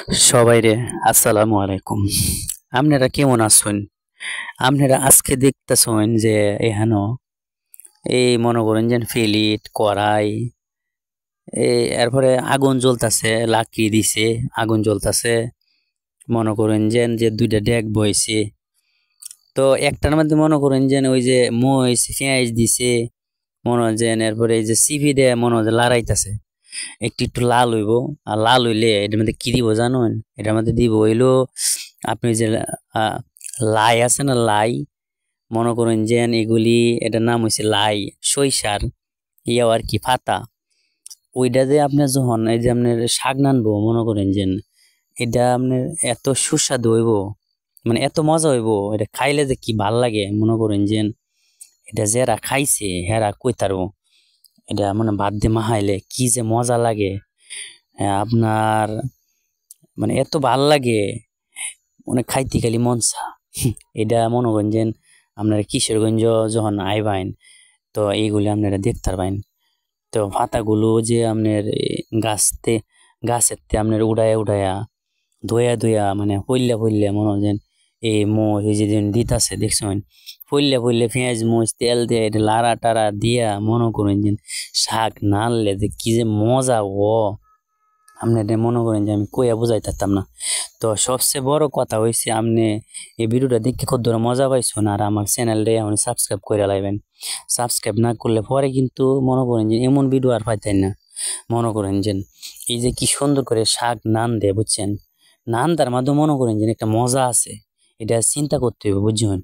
সবাইরে আসসালামু আলাইকুম। আপনারা কেমন আছেন? আপনারা আজকে দেখতেছেন যে এখানো এই মনে করেন যে ফিলিট কড়াই এরপরে আগুন জ্বলতাছে, লাকড়ি দিছে, আগুন জ্বলতাছে। মনে করেন যে দুইটা ডেক বইছে। তো একটার মধ্যে মনে করেন যে ওই যে মরিচ পেঁয়াজ দিছে, মনে হয় যে এরপরে এই যে সিভি দিয়ে মনে হয় যে লড়াইতাছে। একটু একটু লাল হইব, আর লাল হইলে এটার মধ্যে কি দিব জানুন? এটার মধ্যে দিব হইলো আপনি যে আহ, লাই আছে না, লাই মনে করেন যে এগুলি, এটার নাম হইছে লাই, সরিষার ইয়াও আর কি পাতা। ওইটা যে আপনার যখন এই যে আপনার শাক নানবো মনে করেন যে এটা আপনার এত সুস্বাদু হইব, মানে এত মজা হইব, এটা খাইলে যে কি ভাল লাগে মনে করেন যে এটা যারা খাইছে হেরা কইতারো। এটা মানে ভাত দিয়ে মাখাইলে কি যে মজা লাগে। আপনার মানে এত ভাল লাগে, মানে খাইতে খালি মন চা। এটা মনে করেন যে আপনারা কিশোরগঞ্জ যখন আইবাইন, তো এইগুলি আপনারা দেখতে পারবেন। তো পাতাগুলো যে আপনার গাছতে গাছের আপনার উড়াইয়া উড়াইয়া ধুয়া ধুয়া মানে পইল্লা পইল্লা মনে হয় যেন এই মোষ এই যে দিতাছে দেখছেন, পইল্লা পইল্লা পেঁয়াজ মরিচ তেল দিয়ে এটা লাড়া টাড়া দিয়া মনে করেন যে শাক নাড়লে যে কি যে মজা ও, আপনি এটা মনে করেন যে আমি কইয়া বুঝাই পারতাম না। তো সবচেয়ে বড় কথা হয়েছে আপনি এই ভিডিওটা দেখে কত মজা পাইছেন, আর আমার চ্যানেলটা এখন সাবস্ক্রাইব করে লাইবেন। সাবস্ক্রাইব না করলে পরে কিন্তু মনে করেন যে এমন ভিডিও আর পাইতেন না। মনে করেন যে এই যে কি সুন্দর করে শাক নান দেয় বুঝছেন, নান তার মাধ্যমে মনে করেন যে একটা মজা আছে, এটা চিন্তা করতে হবে বুঝছেন।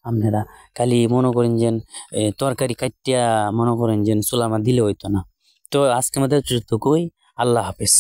আপনারা খালি মনে করেন যে তরকারি কাটিয়া মনে করেন যে চুলার মধ্যে দিলে হইতো না। তো আজকে আমাদের কই, আল্লাহ হাফেজ।